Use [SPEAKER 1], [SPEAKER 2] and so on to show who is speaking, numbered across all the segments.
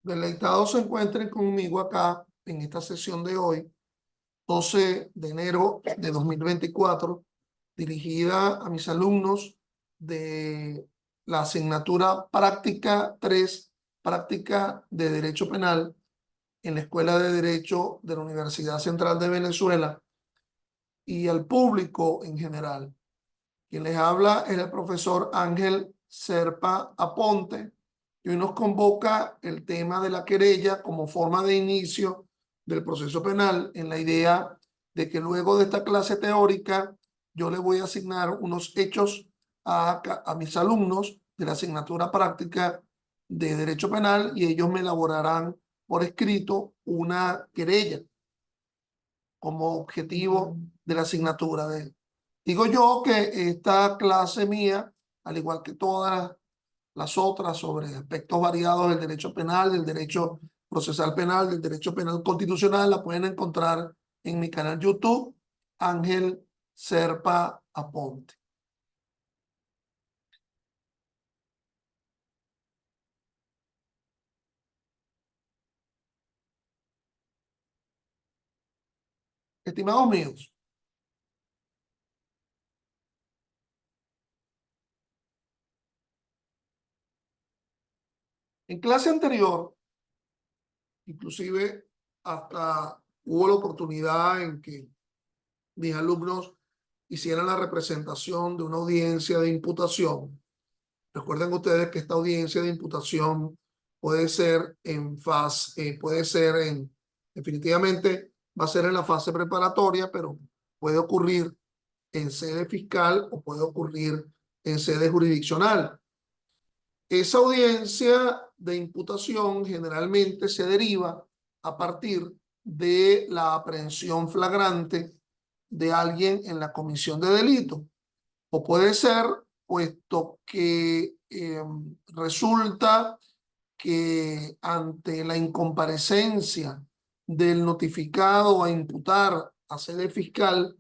[SPEAKER 1] Deleitados se encuentren conmigo acá en esta sesión de hoy, 12 de enero de 2024, dirigida a mis alumnos de la asignatura Práctica 3, Práctica de Derecho Penal, en la Escuela de Derecho de la Universidad Central de Venezuela, y al público en general. Quien les habla es el profesor Ángel Serpa Aponte, y hoy nos convoca el tema de la querella como forma de inicio del proceso penal, en la idea de que luego de esta clase teórica yo le voy a asignar unos hechos a mis alumnos de la asignatura práctica de Derecho Penal, y ellos me elaborarán por escrito una querella como objetivo de la asignatura. Digo yo que esta clase mía, al igual que todas las otras sobre aspectos variados del derecho penal, del derecho procesal penal, del derecho penal constitucional, la pueden encontrar en mi canal YouTube, Ángel Serpa Aponte. Estimados míos, en clase anterior, inclusive hasta hubo la oportunidad en que mis alumnos hicieran la representación de una audiencia de imputación. Recuerden ustedes que esta audiencia de imputación puede ser definitivamente va a ser en la fase preparatoria, pero puede ocurrir en sede fiscal o puede ocurrir en sede jurisdiccional. Esa audiencia de imputación generalmente se deriva a partir de la aprehensión flagrante de alguien en la comisión de delito, o puede ser puesto que resulta que ante la incomparecencia del notificado a imputar a sede fiscal,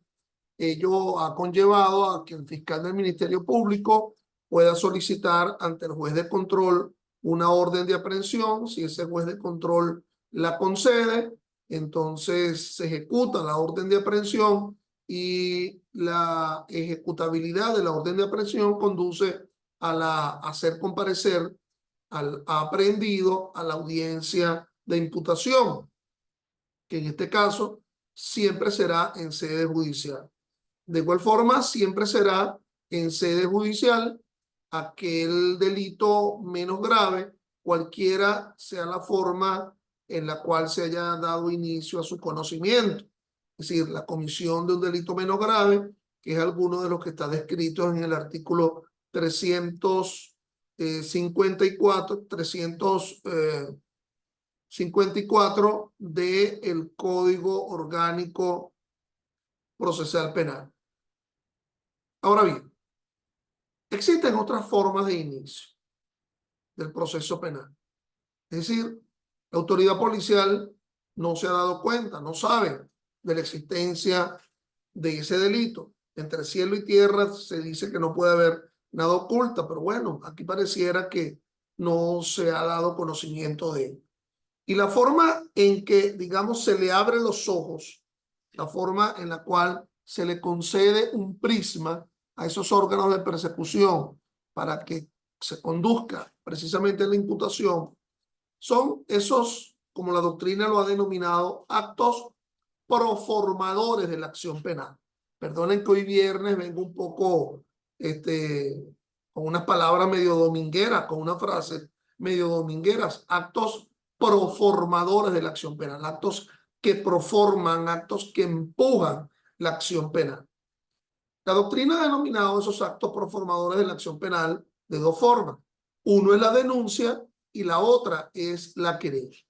[SPEAKER 1] ello ha conllevado a que el fiscal del Ministerio Público pueda solicitar ante el juez de control una orden de aprehensión. Si ese juez de control la concede, entonces se ejecuta la orden de aprehensión, y la ejecutabilidad de la orden de aprehensión conduce a hacer comparecer al aprehendido a la audiencia de imputación, que en este caso siempre será en sede judicial. De igual forma, siempre será en sede judicial aquel delito menos grave, cualquiera sea la forma en la cual se haya dado inicio a su conocimiento. Es decir, la comisión de un delito menos grave, que es alguno de los que está descrito en el artículo 354 del Código Orgánico Procesal Penal. Ahora bien, existen otras formas de inicio del proceso penal. Es decir, la autoridad policial no se ha dado cuenta, no sabe de la existencia de ese delito. Entre cielo y tierra se dice que no puede haber nada oculta, pero bueno, aquí pareciera que no se ha dado conocimiento de él. Y la forma en que, digamos, se le abren los ojos, la forma en la cual se le concede un prisma a esos órganos de persecución para que se conduzca precisamente la imputación, son esos, como la doctrina lo ha denominado, actos proformadores de la acción penal. Perdonen que hoy viernes vengo un poco con unas palabras medio domingueras, con una frase medio domingueras, actos proformadores de la acción penal, actos que proforman, actos que empujan la acción penal. La doctrina ha denominado esos actos proformadores de la acción penal de dos formas. Uno es la denuncia y la otra es la querella.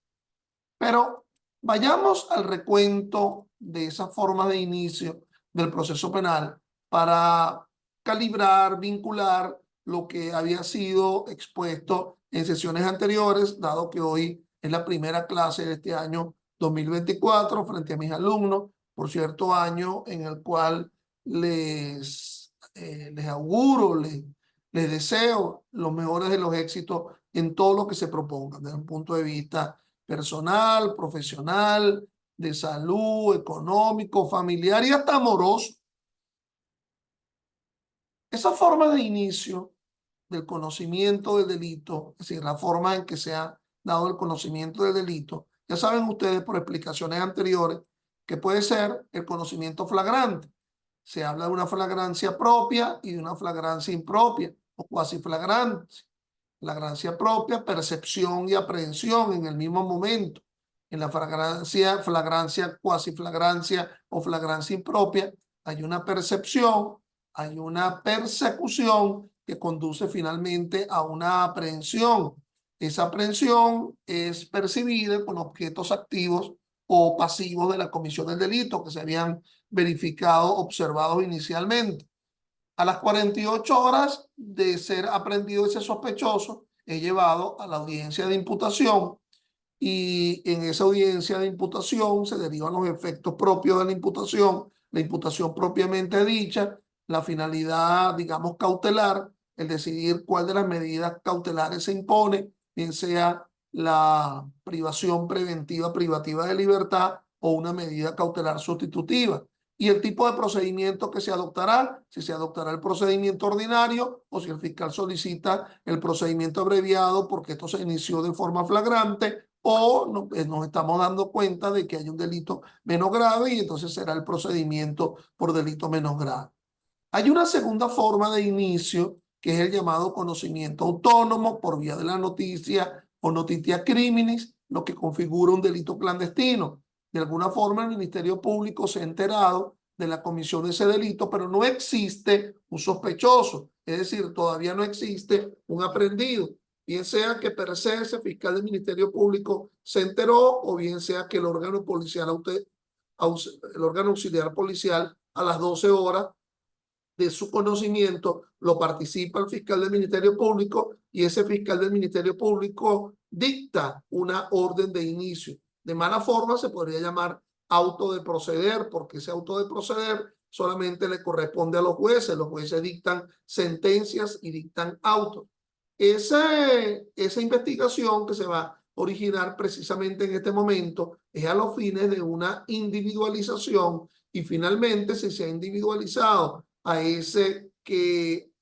[SPEAKER 1] Pero vayamos al recuento de esa forma de inicio del proceso penal para calibrar, vincular lo que había sido expuesto en sesiones anteriores, dado que hoy es la primera clase de este año 2024 frente a mis alumnos, por cierto año en el cual les auguro, les Les deseo los mejores de los éxitos en todo lo que se propongan, desde un punto de vista personal, profesional, de salud, económico, familiar y hasta amoroso. Esa forma de inicio del conocimiento del delito, es decir, la forma en que se ha dado el conocimiento del delito, ya saben ustedes por explicaciones anteriores que puede ser el conocimiento flagrante. Se habla de una flagrancia propia y de una flagrancia impropia o cuasi flagrante. Flagrancia propia, percepción y aprehensión en el mismo momento. En la flagrancia, cuasi flagrancia o flagrancia impropia, hay una percepción, hay una persecución que conduce finalmente a una aprehensión. Esa aprehensión es percibida con objetos activos o pasivos de la comisión del delito que se habían verificado, observados inicialmente. A las 48 horas de ser aprendido ese sospechoso, es llevado a la audiencia de imputación y en esa audiencia de imputación se derivan los efectos propios de la imputación propiamente dicha, la finalidad, digamos, cautelar, el decidir cuál de las medidas cautelares se impone, bien sea la privación preventiva privativa de libertad o una medida cautelar sustitutiva. Y el tipo de procedimiento que se adoptará, si se adoptará el procedimiento ordinario o si el fiscal solicita el procedimiento abreviado porque esto se inició de forma flagrante o nos estamos dando cuenta de que hay un delito menos grave y entonces será el procedimiento por delito menos grave. Hay una segunda forma de inicio que es el llamado conocimiento autónomo por vía de la noticia o notitia criminis, lo que configura un delito clandestino. De alguna forma el Ministerio Público se ha enterado de la comisión de ese delito, pero no existe un sospechoso, es decir, todavía no existe un aprendido. Bien sea que per se ese fiscal del Ministerio Público se enteró o bien sea que el órgano policial, el órgano auxiliar policial a las 12 horas de su conocimiento lo participa el fiscal del Ministerio Público y ese fiscal del Ministerio Público dicta una orden de inicio. De mala forma se podría llamar auto de proceder, porque ese auto de proceder solamente le corresponde a los jueces. Los jueces dictan sentencias y dictan autos. Esa investigación que se va a originar precisamente en este momento es a los fines de una individualización y finalmente si se ha individualizado a ese que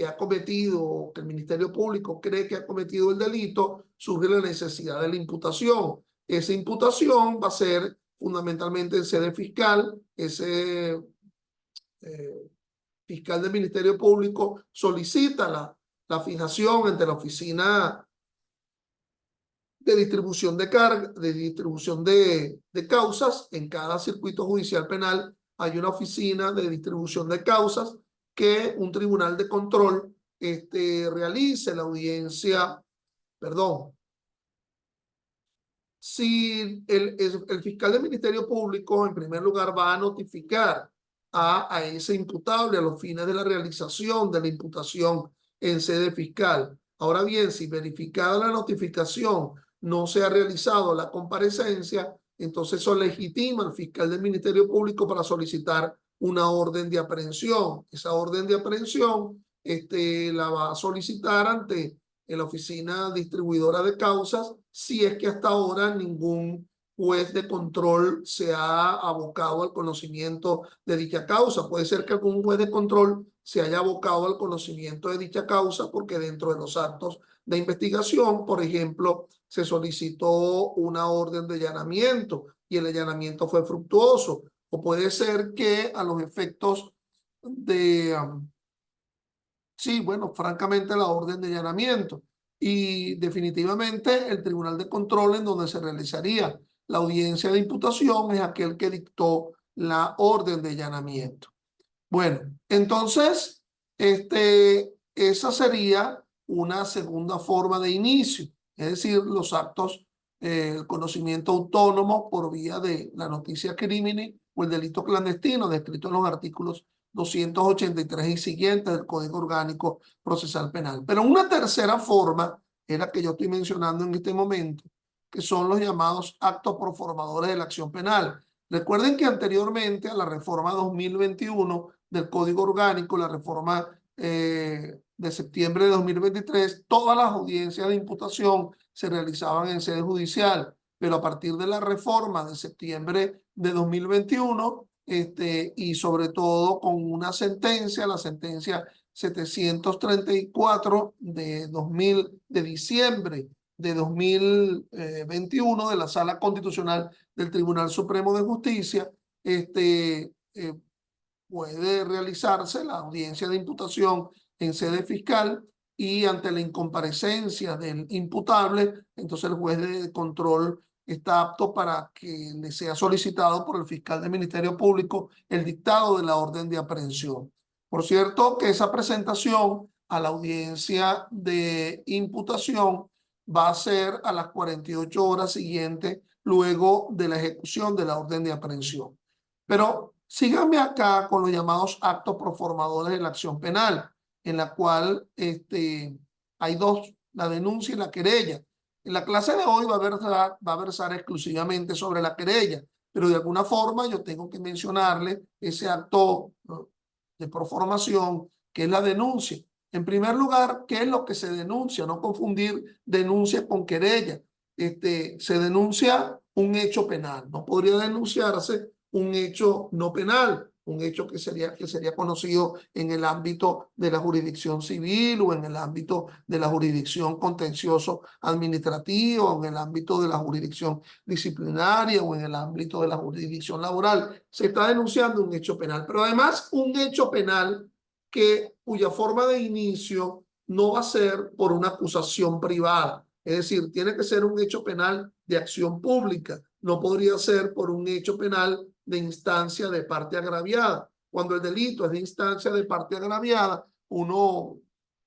[SPEAKER 1] ha cometido, que el Ministerio Público cree que ha cometido el delito, surge la necesidad de la imputación. Esa imputación va a ser fundamentalmente en sede fiscal, ese fiscal del Ministerio Público solicita la fijación entre la oficina de distribución de carga, de distribución de causas. En cada circuito judicial penal hay una oficina de distribución de causas que un tribunal de control realice la audiencia, perdón. Si el fiscal del Ministerio Público en primer lugar va a notificar a ese imputable a los fines de la realización de la imputación en sede fiscal. Ahora bien, si verificada la notificación no se ha realizado la comparecencia, entonces eso legitima al fiscal del Ministerio Público para solicitar una orden de aprehensión. Esa orden de aprehensión la va a solicitar ante la oficina distribuidora de causas si es que hasta ahora ningún juez de control se ha abocado al conocimiento de dicha causa. Puede ser que algún juez de control se haya abocado al conocimiento de dicha causa porque dentro de los actos de investigación, por ejemplo, se solicitó una orden de allanamiento y el allanamiento fue fructuoso. O puede ser que a los efectos de... sí, bueno, francamente la orden de allanamiento y definitivamente el tribunal de control en donde se realizaría la audiencia de imputación es aquel que dictó la orden de allanamiento. Bueno, entonces, esa sería una segunda forma de inicio, es decir, los actos, el conocimiento autónomo por vía de la noticia crimini o el delito clandestino descrito en los artículos 283 y siguientes del Código Orgánico Procesal Penal. Pero una tercera forma es la que yo estoy mencionando en este momento, que son los llamados actos proformadores de la acción penal. Recuerden que anteriormente a la reforma 2021 del Código Orgánico, la reforma de septiembre de 2023, todas las audiencias de imputación se realizaban en sede judicial, pero a partir de la reforma de septiembre de 2021, y sobre todo con una sentencia, la sentencia 734 de diciembre de 2021 de la Sala Constitucional del Tribunal Supremo de Justicia, puede realizarse la audiencia de imputación en sede fiscal y ante la incomparecencia del imputable, entonces el juez de control está apto para que le sea solicitado por el fiscal del Ministerio Público el dictado de la orden de aprehensión. Por cierto, que esa presentación a la audiencia de imputación va a ser a las 48 horas siguientes luego de la ejecución de la orden de aprehensión. Pero síganme acá con los llamados actos proformadores de la acción penal, en la cual hay dos, la denuncia y la querella. En la clase de hoy va a versar exclusivamente sobre la querella, pero de alguna forma yo tengo que mencionarle ese acto, ¿no?, de proformación, que es la denuncia. En primer lugar, ¿qué es lo que se denuncia? No confundir denuncia con querella. Se denuncia un hecho penal. No podría denunciarse un hecho no penal, un hecho que sería conocido en el ámbito de la jurisdicción civil o en el ámbito de la jurisdicción contencioso administrativo, o en el ámbito de la jurisdicción disciplinaria o en el ámbito de la jurisdicción laboral. Se está denunciando un hecho penal, pero además un hecho penal cuya forma de inicio no va a ser por una acusación privada. Es decir, tiene que ser un hecho penal de acción pública. No podría ser por un hecho penal de instancia de parte agraviada. Cuando el delito es de instancia de parte agraviada, uno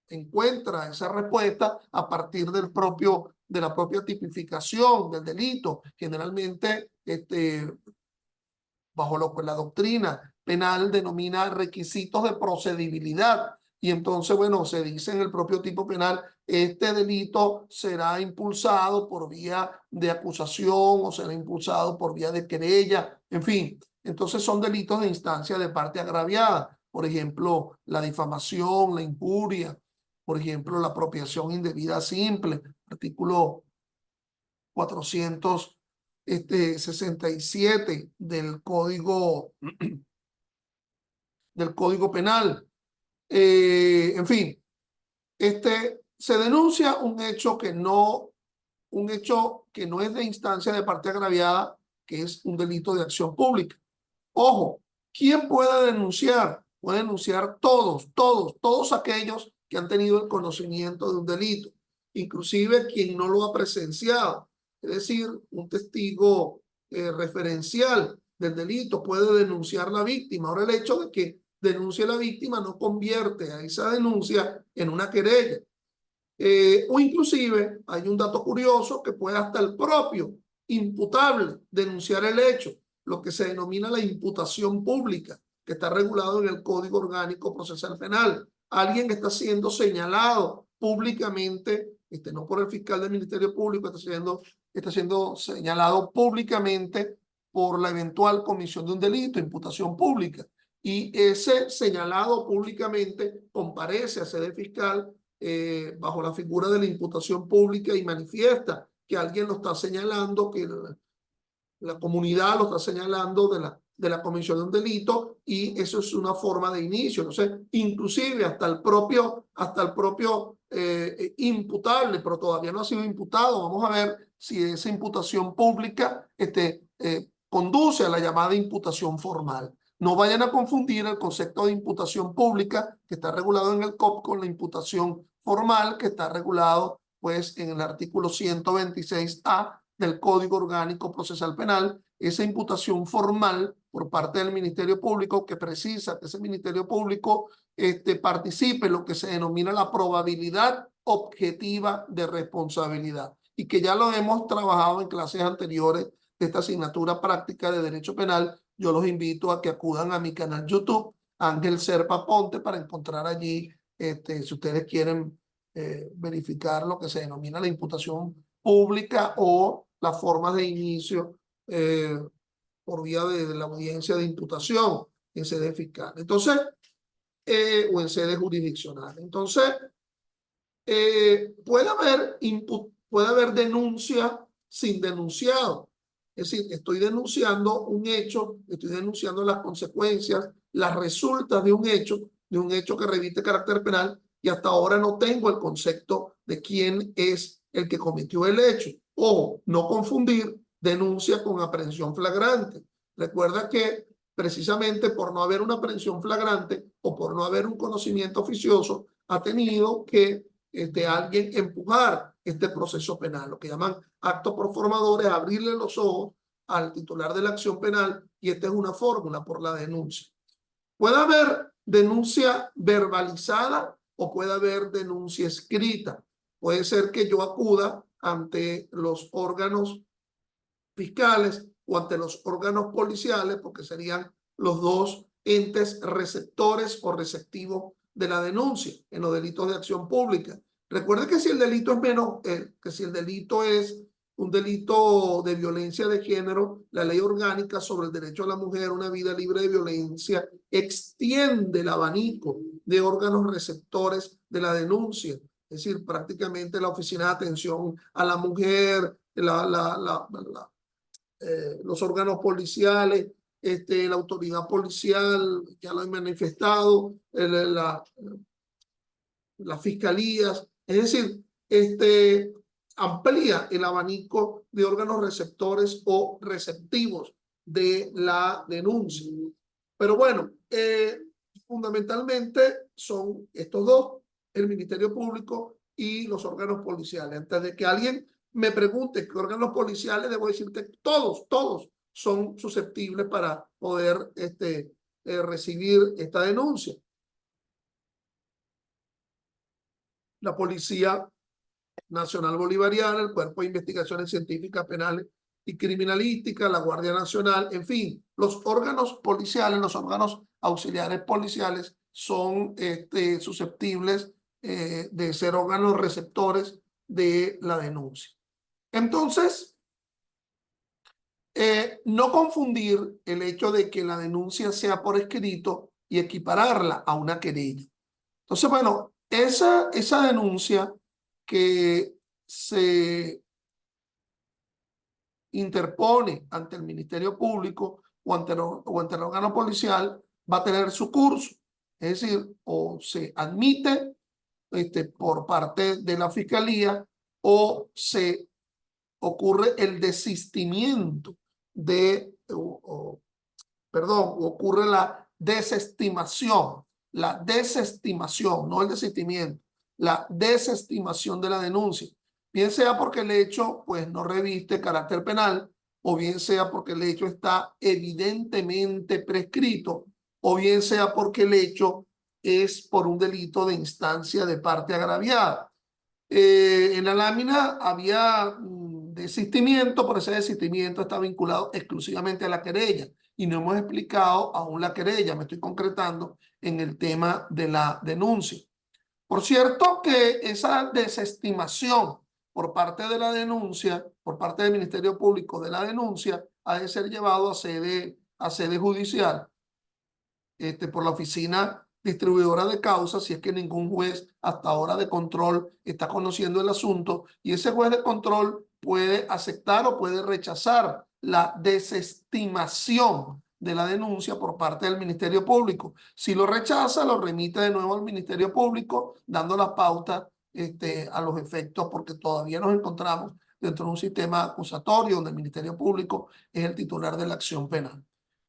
[SPEAKER 1] encuentra esa respuesta a partir de la propia tipificación del delito. Generalmente, bajo lo que la doctrina penal denomina requisitos de procedibilidad. Y entonces, bueno, se dice en el propio tipo penal, este delito será impulsado por vía de acusación o será impulsado por vía de querella, en fin. Entonces son delitos de instancia de parte agraviada. Por ejemplo, la difamación, la injuria, por ejemplo, la apropiación indebida simple, artículo 467 del Código Penal. En fin, se denuncia un hecho que no es de instancia de parte agraviada, que es un delito de acción pública. Ojo, ¿quién puede denunciar? Puede denunciar todos aquellos que han tenido el conocimiento de un delito, inclusive quien no lo ha presenciado. Es decir, un testigo referencial del delito puede denunciar a la víctima. Ahora, el hecho de que denuncie a la víctima no convierte a esa denuncia en una querella. O inclusive hay un dato curioso que puede hasta el propio imputable denunciar el hecho, lo que se denomina la imputación pública, que está regulado en el Código Orgánico Procesal Penal. Alguien está siendo señalado públicamente, no por el fiscal del Ministerio Público, está siendo señalado públicamente por la eventual comisión de un delito, imputación pública. Y ese señalado públicamente comparece a sede fiscal bajo la figura de la imputación pública y manifiesta que alguien lo está señalando, que la comunidad lo está señalando de la comisión de un delito, y eso es una forma de inicio. Entonces, inclusive hasta el propio imputable, pero todavía no ha sido imputado. Vamos a ver si esa imputación pública conduce a la llamada imputación formal. No vayan a confundir el concepto de imputación pública, que está regulado en el COP, con la imputación formal, que está regulado pues en el artículo 126A del Código Orgánico Procesal Penal. Esa imputación formal por parte del Ministerio Público, que precisa que ese Ministerio Público participe en lo que se denomina la probabilidad objetiva de responsabilidad, y que ya lo hemos trabajado en clases anteriores de esta asignatura práctica de Derecho Penal. Yo los invito a que acudan a mi canal YouTube, Ángel Serpa Ponte, para encontrar allí, si ustedes quieren verificar lo que se denomina la imputación pública o las formas de inicio por vía de la audiencia de imputación en sede fiscal. Entonces, o en sede jurisdiccional. Entonces, puede haber denuncia sin denunciado. Es decir, estoy denunciando un hecho, estoy denunciando las consecuencias, las resultas de un hecho que reviste carácter penal, y hasta ahora no tengo el concepto de quién es el que cometió el hecho. O no confundir denuncia con aprehensión flagrante. Recuerda que precisamente por no haber una aprehensión flagrante o por no haber un conocimiento oficioso, ha tenido que alguien empujar este proceso penal, lo que llaman actos proformadores, abrirle los ojos al titular de la acción penal, y esta es una fórmula por la denuncia. Puede haber denuncia verbalizada o puede haber denuncia escrita. Puede ser que yo acuda ante los órganos fiscales o ante los órganos policiales, porque serían los dos entes receptores o receptivos de la denuncia en los delitos de acción pública. Recuerde que si el delito es un delito de violencia de género, la ley orgánica sobre el derecho a la mujer a una vida libre de violencia extiende el abanico de órganos receptores de la denuncia. Es decir, prácticamente la Oficina de Atención a la Mujer, los órganos policiales, la autoridad policial, ya lo he manifestado, las fiscalías, es decir, amplía el abanico de órganos receptores o receptivos de la denuncia. Pero bueno, fundamentalmente son estos dos, el Ministerio Público y los órganos policiales. Antes de que alguien me pregunte qué órganos policiales, debo decirte que todos son susceptibles para poder recibir esta denuncia. La Policía Nacional Bolivariana, el Cuerpo de Investigaciones Científicas Penales y Criminalística, la Guardia Nacional, en fin, los órganos policiales, los órganos auxiliares policiales son susceptibles de ser órganos receptores de la denuncia. Entonces, no confundir el hecho de que la denuncia sea por escrito y equipararla a una querella. Entonces, bueno, esa denuncia que se interpone ante el Ministerio Público o ante el órgano policial va a tener su curso. Es decir, o se admite por parte de la Fiscalía o se ocurre el desistimiento ocurre la desestimación, no el desistimiento, la desestimación de la denuncia, bien sea porque el hecho pues no reviste carácter penal, o bien sea porque el hecho está evidentemente prescrito, o bien sea porque el hecho es por un delito de instancia de parte agraviada. En la lámina había desistimiento, pero ese desistimiento está vinculado exclusivamente a la querella y no hemos explicado aún la querella. Me estoy concretando en el tema de la denuncia. Por cierto que esa desestimación por parte de la denuncia, por parte del Ministerio Público de la denuncia, ha de ser llevado a sede judicial por la oficina distribuidora de causas, si es que ningún juez hasta ahora de control está conociendo el asunto, y ese juez de control puede aceptar o puede rechazar la desestimación de la denuncia por parte del Ministerio Público. Si lo rechaza, lo remite de nuevo al Ministerio Público, dando la pauta a los efectos, porque todavía nos encontramos dentro de un sistema acusatorio donde el Ministerio Público es el titular de la acción penal.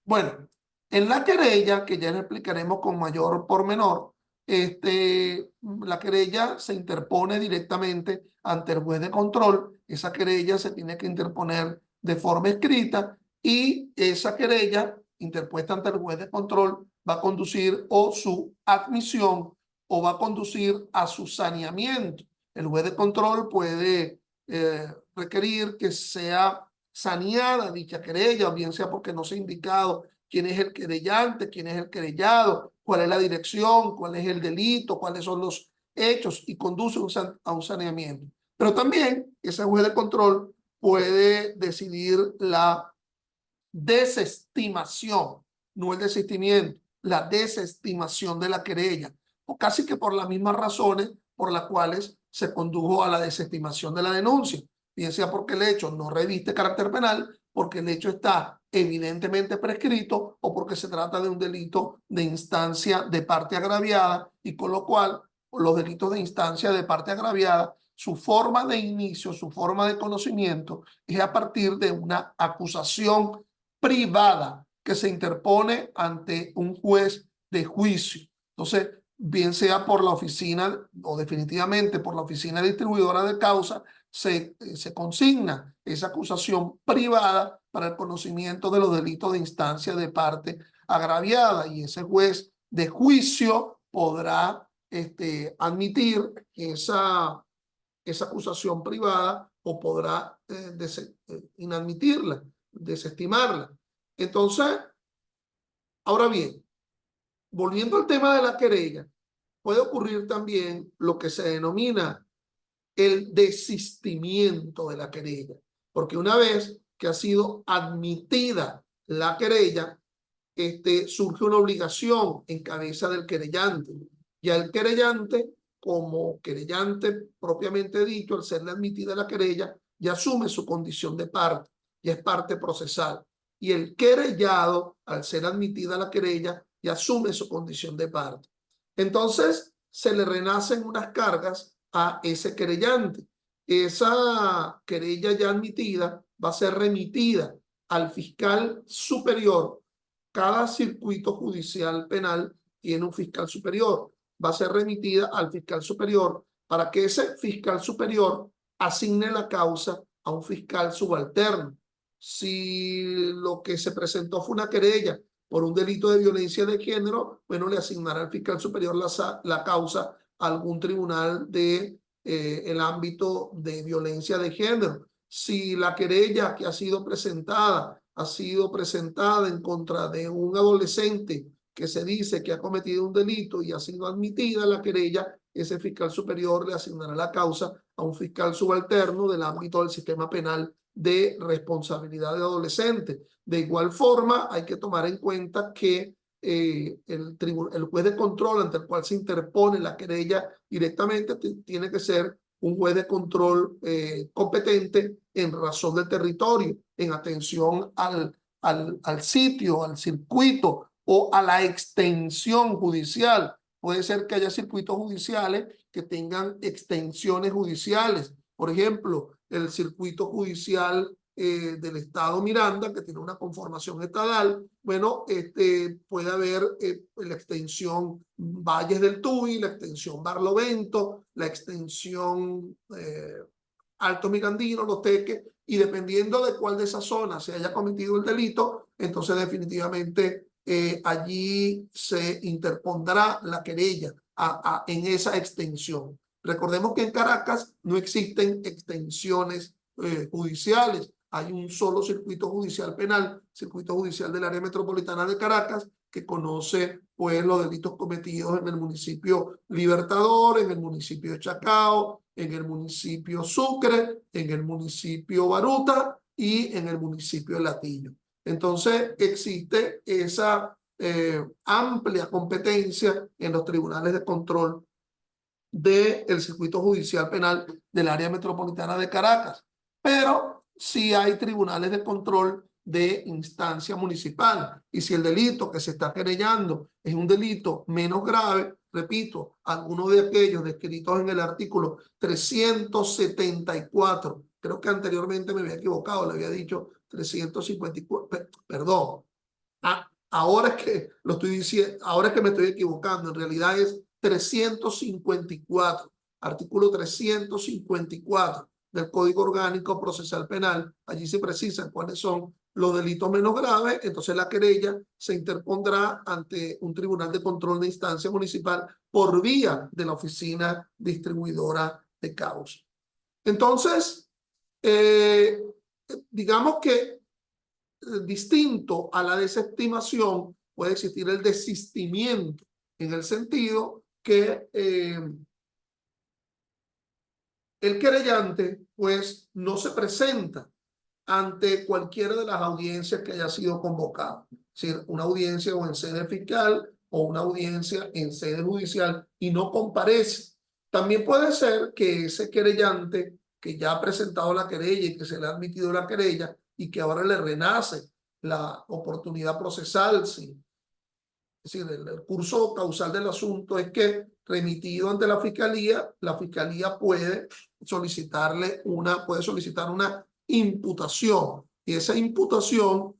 [SPEAKER 1] Bueno, en la querella, que ya le explicaremos con mayor pormenor, la querella se interpone directamente ante el juez de control. Esa querella se tiene que interponer de forma escrita y esa querella interpuesta ante el juez de control va a conducir o su admisión o va a conducir a su saneamiento. El juez de control puede requerir que sea saneada dicha querella, o bien sea porque no se ha indicado quién es el querellante, quién es el querellado, cuál es la dirección, cuál es el delito, cuáles son los hechos, y conduce a un saneamiento. Pero también ese juez de control puede decidir la desestimación, no el desistimiento. la desestimación de la querella, o casi que por las mismas razones por las cuales se condujo a la desestimación de la denuncia, bien sea porque el hecho no reviste carácter penal, porque el hecho está evidentemente prescrito o porque se trata de un delito de instancia de parte agraviada, y con lo cual los delitos de instancia de parte agraviada, su forma de inicio, su forma de conocimiento es a partir de una acusación privada que se interpone ante un juez de juicio. Entonces, bien sea por la oficina o definitivamente por la oficina distribuidora de causa, se consigna esa acusación privada para el conocimiento de los delitos de instancia de parte agraviada, y ese juez de juicio podrá admitir esa acusación privada o podrá inadmitirla, desestimarla. Entonces, ahora bien, volviendo al tema de la querella, puede ocurrir también lo que se denomina el desistimiento de la querella, porque una vez que ha sido admitida la querella, surge una obligación en cabeza del querellante. Ya el querellante, como querellante propiamente dicho, al serle admitida la querella, ya asume su condición de parte, ya es parte procesal. Y el querellado, al ser admitida la querella, ya asume su condición de parte. Entonces, se le renacen unas cargas a ese querellante. Esa querella ya admitida va a ser remitida al fiscal superior. Cada circuito judicial penal tiene un fiscal superior. Va a ser remitida al fiscal superior para que ese fiscal superior asigne la causa a un fiscal subalterno. Si lo que se presentó fue una querella por un delito de violencia de género, bueno, le asignará al fiscal superior la causa a algún tribunal de el ámbito de violencia de género. Si la querella que ha sido presentada en contra de un adolescente que se dice que ha cometido un delito y ha sido admitida la querella, ese fiscal superior le asignará la causa a un fiscal subalterno del ámbito del sistema penal de responsabilidad de adolescente. De igual forma, hay que tomar en cuenta que el juez de control ante el cual se interpone la querella directamente tiene que ser un juez de control competente en razón del territorio, en atención al sitio, al circuito o a la extensión judicial. Puede ser que haya circuitos judiciales que tengan extensiones judiciales. Por ejemplo, el circuito judicial del estado Miranda, que tiene una conformación estadal, bueno, puede haber la extensión Valles del Tuy, la extensión Barlovento, la extensión Alto Mirandino, Los Teques, y dependiendo de cuál de esas zonas se haya cometido el delito, entonces definitivamente allí se interpondrá la querella en esa extensión. Recordemos que en Caracas no existen extensiones judiciales. Hay un solo circuito judicial penal, circuito judicial del área metropolitana de Caracas, que conoce pues los delitos cometidos en el municipio Libertador, en el municipio de Chacao, en el municipio Sucre, en el municipio Baruta y en el municipio de Latillo. Entonces existe esa amplia competencia en los tribunales de control del circuito judicial penal del área metropolitana de Caracas, pero sí hay tribunales de control de instancia municipal, y si el delito que se está querellando es un delito menos grave, repito, alguno de aquellos descritos en el artículo 374, creo que anteriormente me había equivocado, le había dicho 354, perdón, ahora es que lo estoy diciendo, ahora es que me estoy equivocando, en realidad es 354, artículo 354 del Código Orgánico Procesal Penal. Allí se precisan cuáles son los delitos menos graves, entonces la querella se interpondrá ante un tribunal de control de instancia municipal por vía de la oficina distribuidora de causa. Entonces, digamos que distinto a la desestimación puede existir el desistimiento, en el sentido que el querellante pues no se presenta ante cualquiera de las audiencias que haya sido convocada. Es decir, una audiencia o en sede fiscal o una audiencia en sede judicial y no comparece. También puede ser que ese querellante que ya ha presentado la querella y que se le ha admitido la querella y que ahora le renace la oportunidad procesal, sí. Es decir, el curso causal del asunto es que remitido ante la fiscalía puede puede solicitar una imputación. Y esa imputación,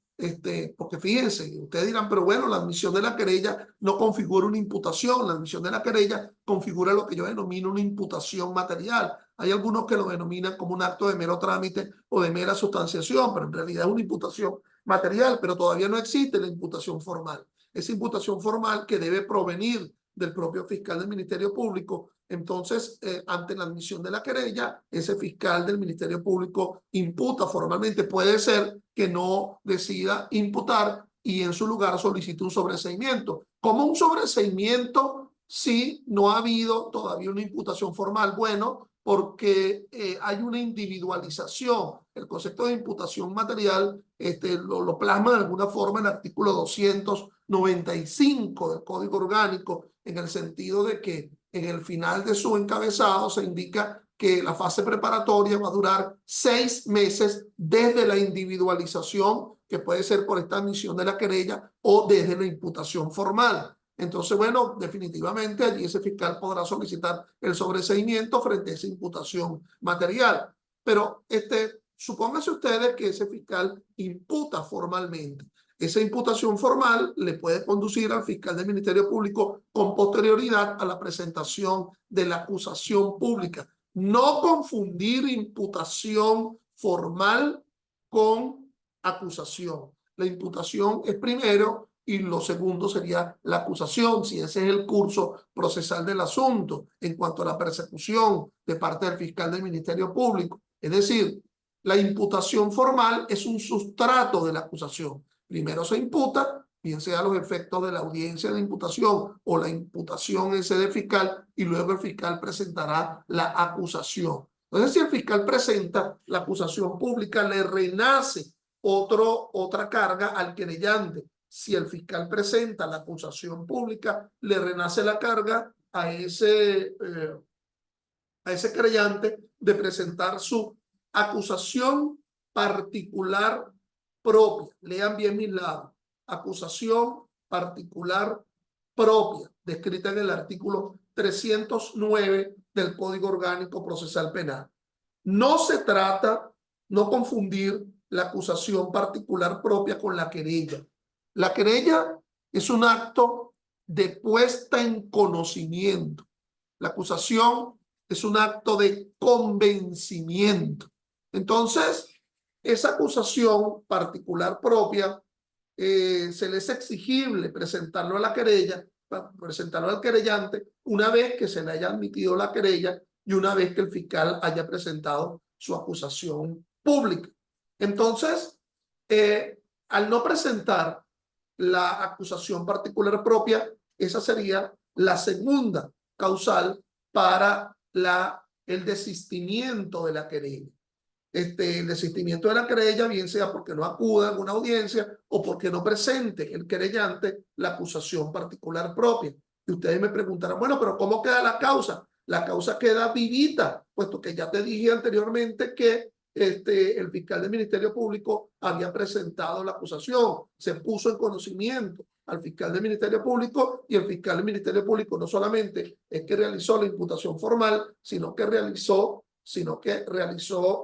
[SPEAKER 1] porque fíjense, ustedes dirán, pero bueno, la admisión de la querella no configura una imputación, la admisión de la querella configura lo que yo denomino una imputación material. Hay algunos que lo denominan como un acto de mero trámite o de mera sustanciación, pero en realidad es una imputación material, pero todavía no existe la imputación formal. Esa imputación formal que debe provenir del propio fiscal del Ministerio Público. Entonces, ante la admisión de la querella, ese fiscal del Ministerio Público imputa formalmente. Puede ser que no decida imputar y en su lugar solicite un sobreseimiento. ¿Cómo un sobreseimiento si no ha habido todavía una imputación formal? Bueno, porque hay una individualización. El concepto de imputación material lo plasma de alguna forma en el artículo 295 del Código Orgánico, en el sentido de que en el final de su encabezado se indica que la fase preparatoria va a durar 6 meses desde la individualización, que puede ser por esta admisión de la querella o desde la imputación formal. Entonces, bueno, definitivamente allí ese fiscal podrá solicitar el sobreseimiento frente a esa imputación material. Pero supónganse ustedes que ese fiscal imputa formalmente. Esa imputación formal le puede conducir al fiscal del Ministerio Público con posterioridad a la presentación de la acusación pública. No confundir imputación formal con acusación. La imputación es primero y lo segundo sería la acusación, si ese es el curso procesal del asunto en cuanto a la persecución de parte del fiscal del Ministerio Público. Es decir, la imputación formal es un sustrato de la acusación. Primero se imputa, bien sea los efectos de la audiencia de imputación o la imputación en sede fiscal, y luego el fiscal presentará la acusación. Entonces, si el fiscal presenta la acusación pública, le renace otra carga al querellante. Si el fiscal presenta la acusación pública, le renace la carga a ese querellante de presentar su acusación particular propia. Lean bien mis lados. Acusación particular propia, descrita en el artículo 309 del Código Orgánico Procesal Penal. No se trata, no confundir la acusación particular propia con la querella. La querella es un acto de puesta en conocimiento. La acusación es un acto de convencimiento. Entonces, esa acusación particular propia se le es exigible presentarlo a la querella, presentarlo al querellante una vez que se le haya admitido la querella y una vez que el fiscal haya presentado su acusación pública. Entonces, al no presentar la acusación particular propia, esa sería la segunda causal para el desistimiento de la querella. El desistimiento de la querella, bien sea porque no acuda a alguna audiencia o porque no presente el querellante la acusación particular propia. Y ustedes me preguntarán, bueno, pero ¿cómo queda la causa? La causa queda vivita, puesto que ya te dije anteriormente que el fiscal del Ministerio Público había presentado la acusación, se puso en conocimiento al fiscal del Ministerio Público, y el fiscal del Ministerio Público no solamente es que realizó la imputación formal, sino que realizó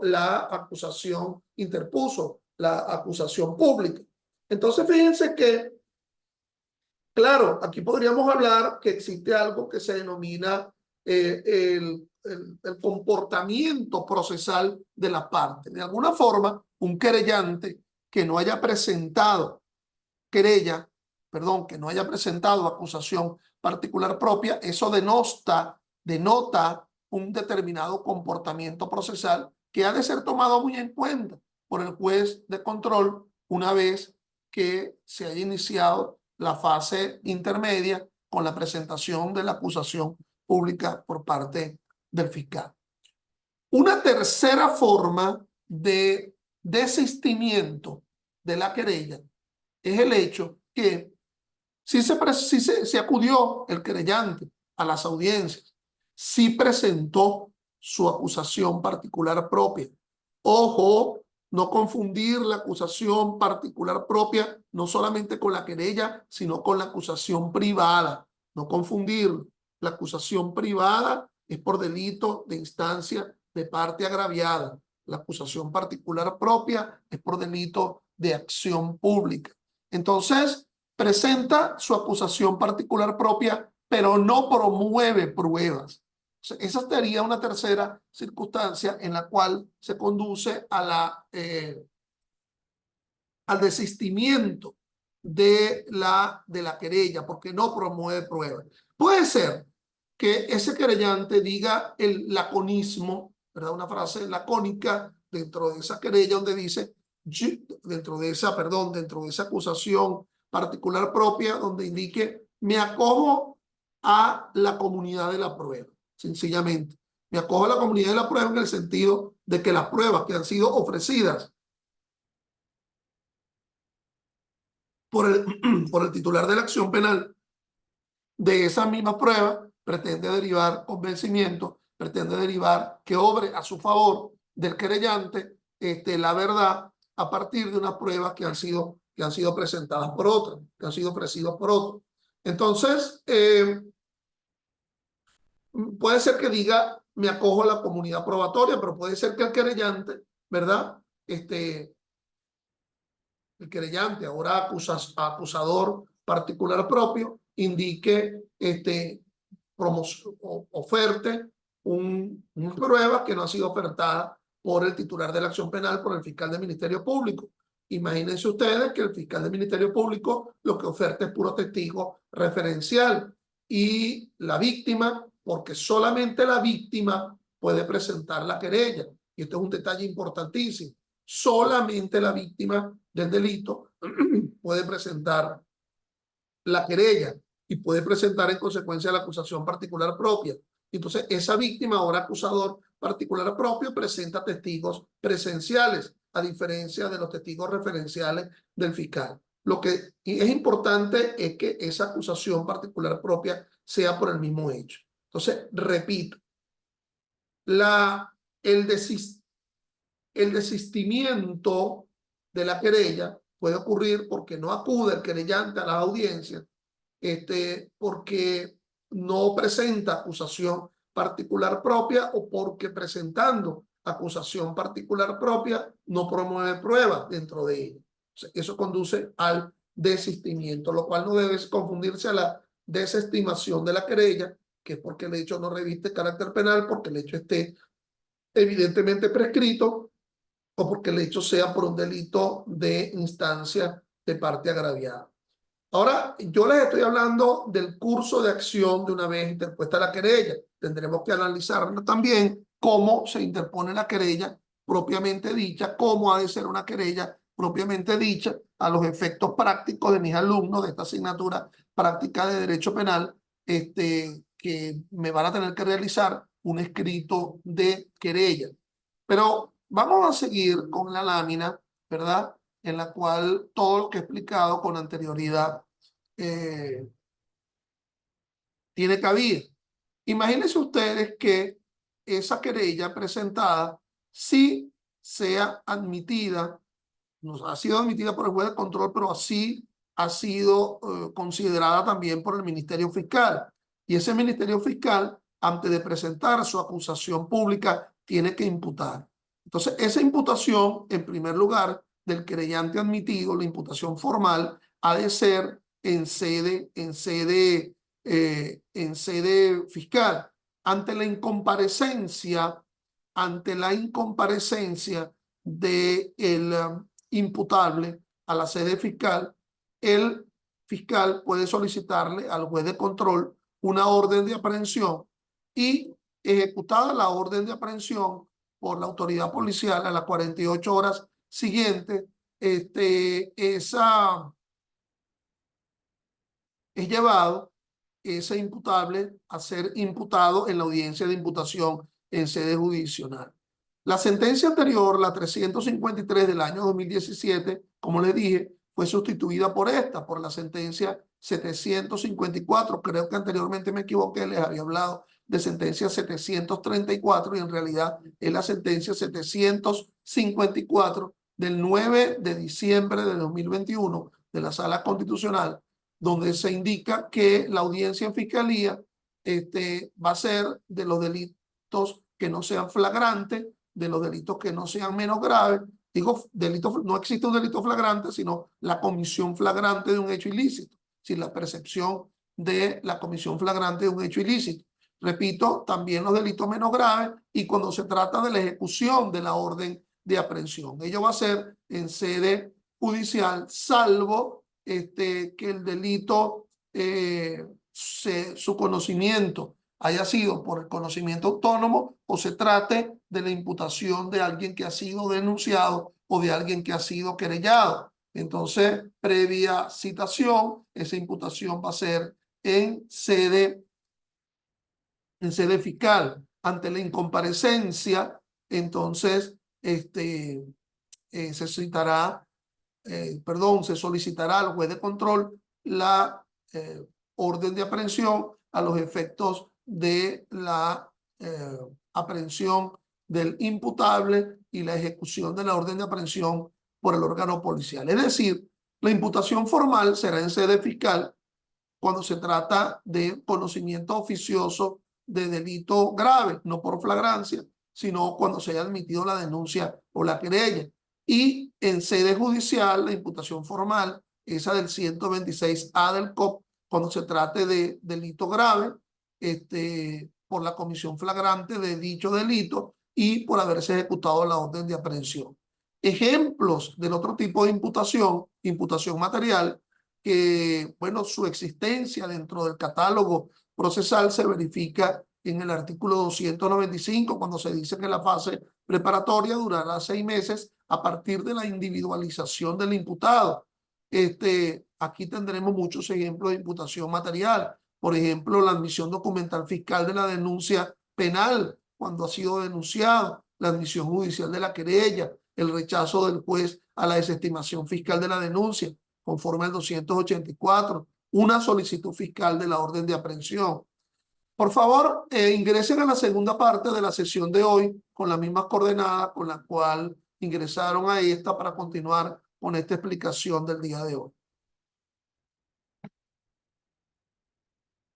[SPEAKER 1] la acusación, interpuso la acusación pública. Entonces, fíjense que, claro, aquí podríamos hablar que existe algo que se denomina el comportamiento procesal de la parte. De alguna forma, un querellante que no haya presentado que no haya presentado acusación particular propia, eso denota un determinado comportamiento procesal que ha de ser tomado muy en cuenta por el juez de control una vez que se haya iniciado la fase intermedia con la presentación de la acusación pública por parte del fiscal. Una tercera forma de desistimiento de la querella es el hecho que si se acudió el querellante a las audiencias, si presentó su acusación particular propia. Ojo, no confundir la acusación particular propia no solamente con la querella, sino con la acusación privada. No confundirlo. La acusación privada es por delito de instancia de parte agraviada. La acusación particular propia es por delito de acción pública. Entonces, presenta su acusación particular propia, pero no promueve pruebas. Esa sería una tercera circunstancia en la cual se conduce al desistimiento de la querella, porque no promueve pruebas. Puede ser que ese querellante diga el laconismo, ¿verdad? Una frase lacónica dentro de esa querella donde dice, dentro de esa acusación particular propia, donde indique, me acojo a la comunidad de la prueba, sencillamente. Me acojo a la comunidad de la prueba en el sentido de que las pruebas que han sido ofrecidas por el titular de la acción penal de esa misma prueba pretende derivar convencimiento, pretende derivar que obre a su favor del querellante la verdad a partir de unas pruebas que han sido presentadas por otros, que han sido ofrecidas por otros. Entonces, puede ser que diga, me acojo a la comunidad probatoria, pero puede ser que el querellante, ¿verdad? El querellante, ahora acusador particular propio, indique, oferte una prueba que no ha sido ofertada por el titular de la acción penal, por el fiscal del Ministerio Público. Imagínense ustedes que el fiscal del Ministerio Público lo que oferta es puro testigo referencial y la víctima, porque solamente la víctima puede presentar la querella. Y esto es un detalle importantísimo. Solamente la víctima del delito puede presentar la querella y puede presentar en consecuencia la acusación particular propia. Entonces, esa víctima, ahora acusador particular propio, presenta testigos presenciales, a diferencia de los testigos referenciales del fiscal. Lo que es importante es que esa acusación particular propia sea por el mismo hecho. Entonces, repito, el desistimiento de la querella puede ocurrir porque no acude el querellante a las audiencias, porque no presenta acusación particular propia o porque presentando acusación particular propia no promueve pruebas dentro de ella. O sea, eso conduce al desistimiento, lo cual no debe confundirse a la desestimación de la querella, que es porque el hecho no reviste carácter penal, porque el hecho esté evidentemente prescrito o porque el hecho sea por un delito de instancia de parte agraviada. Ahora, yo les estoy hablando del curso de acción de una vez interpuesta la querella. Tendremos que analizar también cómo se interpone la querella propiamente dicha, cómo ha de ser una querella propiamente dicha a los efectos prácticos de mis alumnos de esta asignatura práctica de Derecho Penal, que me van a tener que realizar un escrito de querella. Pero vamos a seguir con la lámina, ¿verdad? En la cual todo lo que he explicado con anterioridad tiene cabida. Imagínense ustedes que esa querella presentada sí sea admitida, no ha sido admitida por el juez de control, pero así ha sido considerada también por el Ministerio Fiscal. Y ese Ministerio Fiscal, antes de presentar su acusación pública, tiene que imputar. Entonces, esa imputación, en primer lugar, del querellante admitido, la imputación formal, ha de ser en sede fiscal. Ante la incomparecencia del imputable a la sede fiscal, el fiscal puede solicitarle al juez de control una orden de aprehensión y ejecutada la orden de aprehensión por la autoridad policial a las 48 horas siguientes, es llevado ese imputable a ser imputado en la audiencia de imputación en sede jurisdiccional. La sentencia anterior, la 353 del año 2017, como les dije, fue sustituida por esta, por la sentencia 754. Creo que anteriormente me equivoqué, les había hablado de sentencia 734 y en realidad es la sentencia 754 del 9 de diciembre de 2021 de la Sala Constitucional, donde se indica que la audiencia en fiscalía va a ser de los delitos que no sean flagrantes, de los delitos que no sean menos graves. Digo, delitos, no existe un delito flagrante, sino la comisión flagrante de un hecho ilícito, sin la percepción de la comisión flagrante de un hecho ilícito. Repito, también los delitos menos graves y cuando se trata de la ejecución de la orden de aprehensión. Ello va a ser en sede judicial, salvo que el delito, su conocimiento haya sido por el conocimiento autónomo o se trate de la imputación de alguien que ha sido denunciado o de alguien que ha sido querellado. Entonces, previa citación, esa imputación va a ser en sede fiscal. Ante la incomparecencia, entonces, se citará, se solicitará al juez de control la orden de aprehensión a los efectos de la aprehensión del imputable y la ejecución de la orden de aprehensión por el órgano policial. Es decir, la imputación formal será en sede fiscal cuando se trata de conocimiento oficioso de delito grave, no por flagrancia, sino cuando se haya admitido la denuncia o la querella. Y en sede judicial, la imputación formal, esa del 126A del COP, cuando se trate de delito grave, por la comisión flagrante de dicho delito y por haberse ejecutado la orden de aprehensión. Ejemplos del otro tipo de imputación material, que, bueno, su existencia dentro del catálogo procesal se verifica en el artículo 295, cuando se dice que la fase preparatoria durará 6 meses a partir de la individualización del imputado. Aquí tendremos muchos ejemplos de imputación material. Por ejemplo, la admisión documental fiscal de la denuncia penal cuando ha sido denunciado, la admisión judicial de la querella, el rechazo del juez a la desestimación fiscal de la denuncia, conforme al 284, una solicitud fiscal de la orden de aprehensión. Por favor, ingresen a la segunda parte de la sesión de hoy con las mismas coordenadas con la cual ingresaron a esta para continuar con esta explicación del día de hoy.